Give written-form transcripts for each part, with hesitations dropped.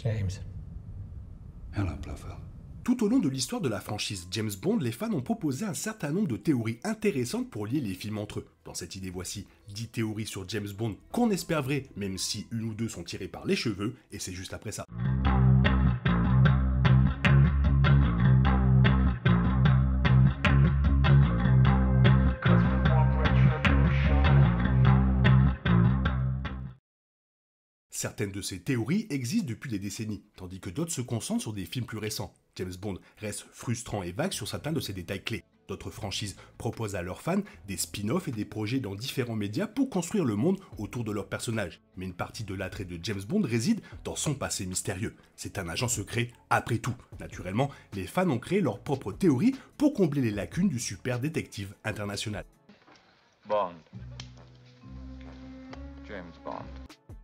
James. Hello, Blofeld. Tout au long de l'histoire de la franchise James Bond, les fans ont proposé un certain nombre de théories intéressantes pour lier les films entre eux. Dans cette idée, voici 10 théories sur James Bond qu'on espère vraies, même si une ou deux sont tirées par les cheveux, et c'est juste après ça. Certaines de ces théories existent depuis des décennies, tandis que d'autres se concentrent sur des films plus récents. James Bond reste frustrant et vague sur certains de ses détails clés. D'autres franchises proposent à leurs fans des spin-offs et des projets dans différents médias pour construire le monde autour de leurs personnages. Mais une partie de l'attrait de James Bond réside dans son passé mystérieux. C'est un agent secret après tout. Naturellement, les fans ont créé leurs propres théories pour combler les lacunes du super détective international. Bond. James Bond.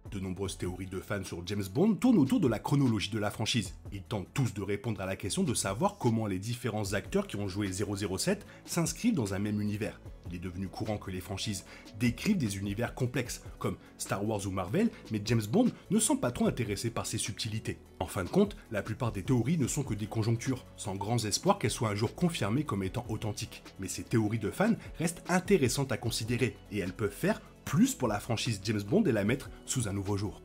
De nombreuses théories de fans sur James Bond tournent autour de la chronologie de la franchise. Ils tentent tous de répondre à la question de savoir comment les différents acteurs qui ont joué 007 s'inscrivent dans un même univers. Il est devenu courant que les franchises décrivent des univers complexes, comme Star Wars ou Marvel, mais James Bond ne semble pas trop intéressé par ces subtilités. En fin de compte, la plupart des théories ne sont que des conjonctures, sans grands espoirs qu'elles soient un jour confirmées comme étant authentiques. Mais ces théories de fans restent intéressantes à considérer, et elles peuvent faire plus pour la franchise James Bond et la mettre sous un nouveau jour.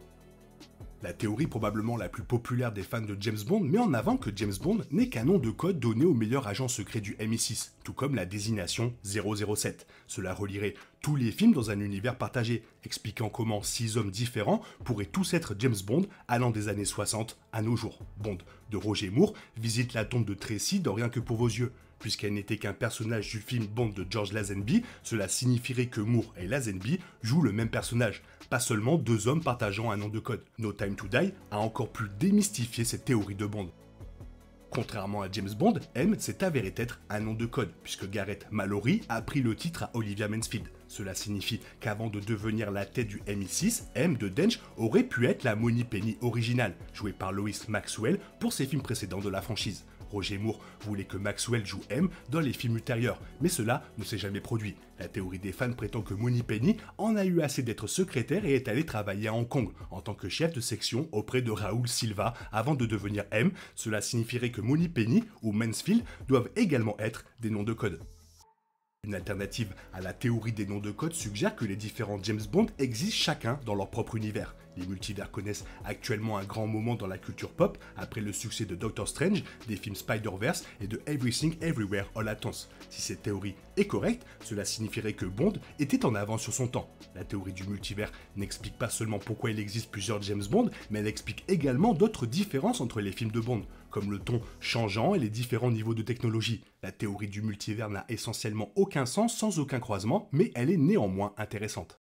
La théorie probablement la plus populaire des fans de James Bond met en avant que James Bond n'est qu'un nom de code donné au meilleur agent secret du MI6, tout comme la désignation 007. Cela relierait tous les films dans un univers partagé, expliquant comment 6 hommes différents pourraient tous être James Bond allant des années 60 à nos jours. Bond de Roger Moore visite la tombe de Tracy dans Rien que pour vos yeux. Puisqu'elle n'était qu'un personnage du film Bond de George Lazenby, cela signifierait que Moore et Lazenby jouent le même personnage, pas seulement deux hommes partageant un nom de code. No Time to Die a encore plus démystifié cette théorie de Bond. Contrairement à James Bond, M s'est avéré être un nom de code, puisque Gareth Mallory a pris le titre à Olivia Mansfield. Cela signifie qu'avant de devenir la tête du MI6, M de Dench aurait pu être la Moneypenny originale, jouée par Lois Maxwell pour ses films précédents de la franchise. Roger Moore voulait que Maxwell joue M dans les films ultérieurs, mais cela ne s'est jamais produit. La théorie des fans prétend que Moneypenny en a eu assez d'être secrétaire et est allé travailler à Hong Kong en tant que chef de section auprès de Raoul Silva avant de devenir M. Cela signifierait que Moneypenny ou Mansfield doivent également être des noms de code. Une alternative à la théorie des noms de code suggère que les différents James Bond existent chacun dans leur propre univers. Les multivers connaissent actuellement un grand moment dans la culture pop après le succès de Doctor Strange, des films Spider-Verse et de Everything Everywhere All at Once. Si cette théorie est correcte, cela signifierait que Bond était en avance sur son temps. La théorie du multivers n'explique pas seulement pourquoi il existe plusieurs James Bond, mais elle explique également d'autres différences entre les films de Bond, comme le ton changeant et les différents niveaux de technologie. La théorie du multivers n'a essentiellement aucun sens sans aucun croisement, mais elle est néanmoins intéressante.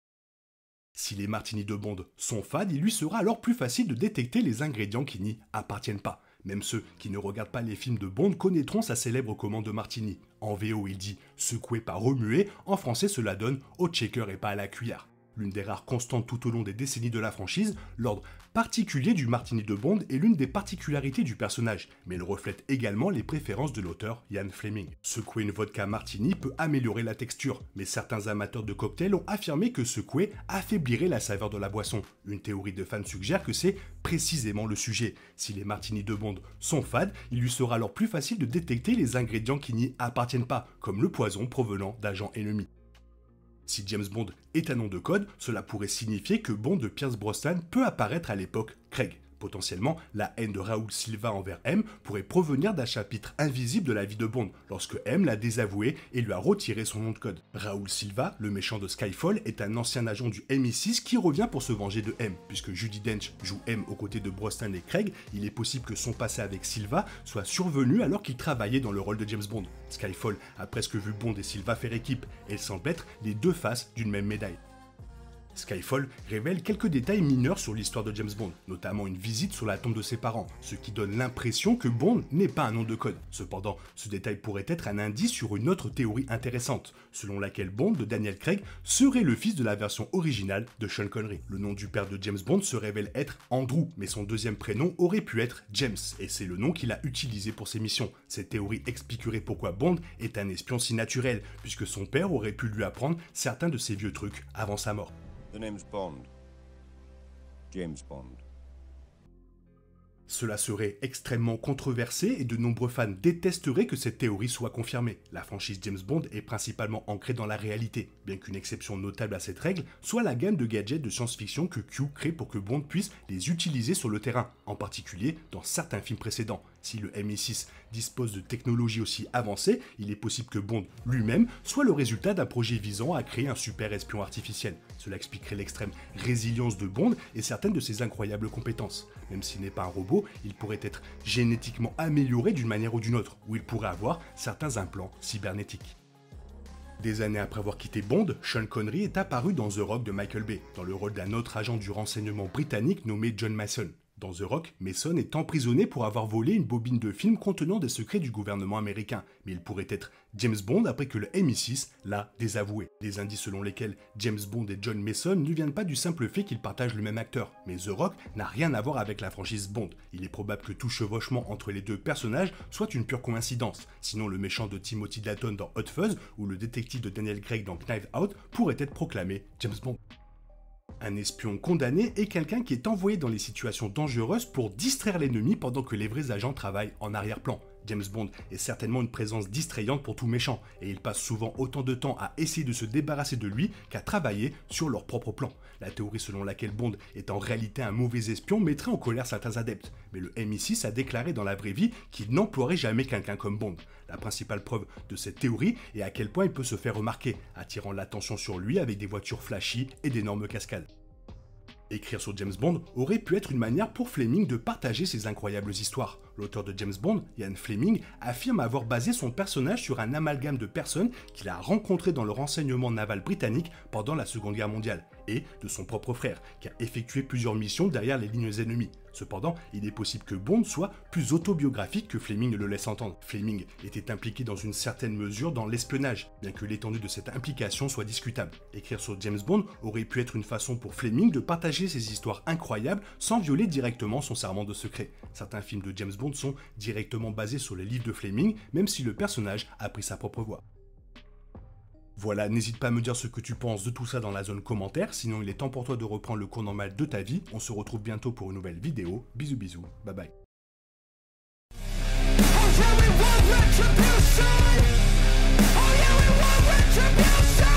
Si les martinis de Bond sont fades, il lui sera alors plus facile de détecter les ingrédients qui n'y appartiennent pas. Même ceux qui ne regardent pas les films de Bond connaîtront sa célèbre commande de martini. En VO, il dit « secouer pas remuer », en français cela donne « au shaker et pas à la cuillère ». L'une des rares constantes tout au long des décennies de la franchise, l'ordre particulier du martini de Bond est l'une des particularités du personnage, mais il reflète également les préférences de l'auteur Ian Fleming. Secouer une vodka martini peut améliorer la texture, mais certains amateurs de cocktails ont affirmé que secouer affaiblirait la saveur de la boisson. Une théorie de fans suggère que c'est précisément le sujet. Si les martinis de Bond sont fades, il lui sera alors plus facile de détecter les ingrédients qui n'y appartiennent pas, comme le poison provenant d'agents ennemis. Si James Bond est un nom de code, cela pourrait signifier que Bond de Pierce Brosnan peut apparaître à l'époque Craig. Potentiellement, la haine de Raoul Silva envers M pourrait provenir d'un chapitre invisible de la vie de Bond, lorsque M l'a désavoué et lui a retiré son nom de code. Raoul Silva, le méchant de Skyfall, est un ancien agent du MI6 qui revient pour se venger de M. Puisque Judi Dench joue M aux côtés de Brosnan et Craig, il est possible que son passé avec Silva soit survenu alors qu'il travaillait dans le rôle de James Bond. Skyfall a presque vu Bond et Silva faire équipe, et elles semblent être les deux faces d'une même médaille. Skyfall révèle quelques détails mineurs sur l'histoire de James Bond, notamment une visite sur la tombe de ses parents, ce qui donne l'impression que Bond n'est pas un nom de code. Cependant, ce détail pourrait être un indice sur une autre théorie intéressante, selon laquelle Bond de Daniel Craig serait le fils de la version originale de Sean Connery. Le nom du père de James Bond se révèle être Andrew, mais son deuxième prénom aurait pu être James, et c'est le nom qu'il a utilisé pour ses missions. Cette théorie expliquerait pourquoi Bond est un espion si naturel, puisque son père aurait pu lui apprendre certains de ses vieux trucs avant sa mort. The name's Bond. James Bond. Cela serait extrêmement controversé et de nombreux fans détesteraient que cette théorie soit confirmée. La franchise James Bond est principalement ancrée dans la réalité, bien qu'une exception notable à cette règle soit la gamme de gadgets de science-fiction que Q crée pour que Bond puisse les utiliser sur le terrain, en particulier dans certains films précédents. Si le MI6 dispose de technologies aussi avancées, il est possible que Bond lui-même soit le résultat d'un projet visant à créer un super espion artificiel. Cela expliquerait l'extrême résilience de Bond et certaines de ses incroyables compétences. Même s'il n'est pas un robot, il pourrait être génétiquement amélioré d'une manière ou d'une autre, ou il pourrait avoir certains implants cybernétiques. Des années après avoir quitté Bond, Sean Connery est apparu dans The Rock de Michael Bay, dans le rôle d'un autre agent du renseignement britannique nommé John Mason. Dans The Rock, Mason est emprisonné pour avoir volé une bobine de film contenant des secrets du gouvernement américain, mais il pourrait être James Bond après que le MI6 l'a désavoué. Des indices selon lesquels James Bond et John Mason ne viennent pas du simple fait qu'ils partagent le même acteur, mais The Rock n'a rien à voir avec la franchise Bond. Il est probable que tout chevauchement entre les deux personnages soit une pure coïncidence, sinon le méchant de Timothy Dalton dans Hot Fuzz ou le détective de Daniel Craig dans Knives Out pourrait être proclamé James Bond. Un espion condamné est quelqu'un qui est envoyé dans les situations dangereuses pour distraire l'ennemi pendant que les vrais agents travaillent en arrière-plan. James Bond est certainement une présence distrayante pour tout méchant, et il passe souvent autant de temps à essayer de se débarrasser de lui qu'à travailler sur leur propre plan. La théorie selon laquelle Bond est en réalité un mauvais espion mettrait en colère certains adeptes, mais le MI6 a déclaré dans la vraie vie qu'il n'emploierait jamais quelqu'un comme Bond. La principale preuve de cette théorie est à quel point il peut se faire remarquer, attirant l'attention sur lui avec des voitures flashy et d'énormes cascades. Écrire sur James Bond aurait pu être une manière pour Fleming de partager ses incroyables histoires. L'auteur de James Bond, Ian Fleming, affirme avoir basé son personnage sur un amalgame de personnes qu'il a rencontrées dans le renseignement naval britannique pendant la Seconde Guerre mondiale, et de son propre frère, qui a effectué plusieurs missions derrière les lignes ennemies. Cependant, il est possible que Bond soit plus autobiographique que Fleming ne le laisse entendre. Fleming était impliqué dans une certaine mesure dans l'espionnage, bien que l'étendue de cette implication soit discutable. Écrire sur James Bond aurait pu être une façon pour Fleming de partager ses histoires incroyables sans violer directement son serment de secret. Certains films de James Bond sont directement basés sur les livres de Fleming, même si le personnage a pris sa propre voix. Voilà, n'hésite pas à me dire ce que tu penses de tout ça dans la zone commentaire, sinon il est temps pour toi de reprendre le cours normal de ta vie. On se retrouve bientôt pour une nouvelle vidéo. Bisous bisous, bye bye. Oh yeah, we want retribution.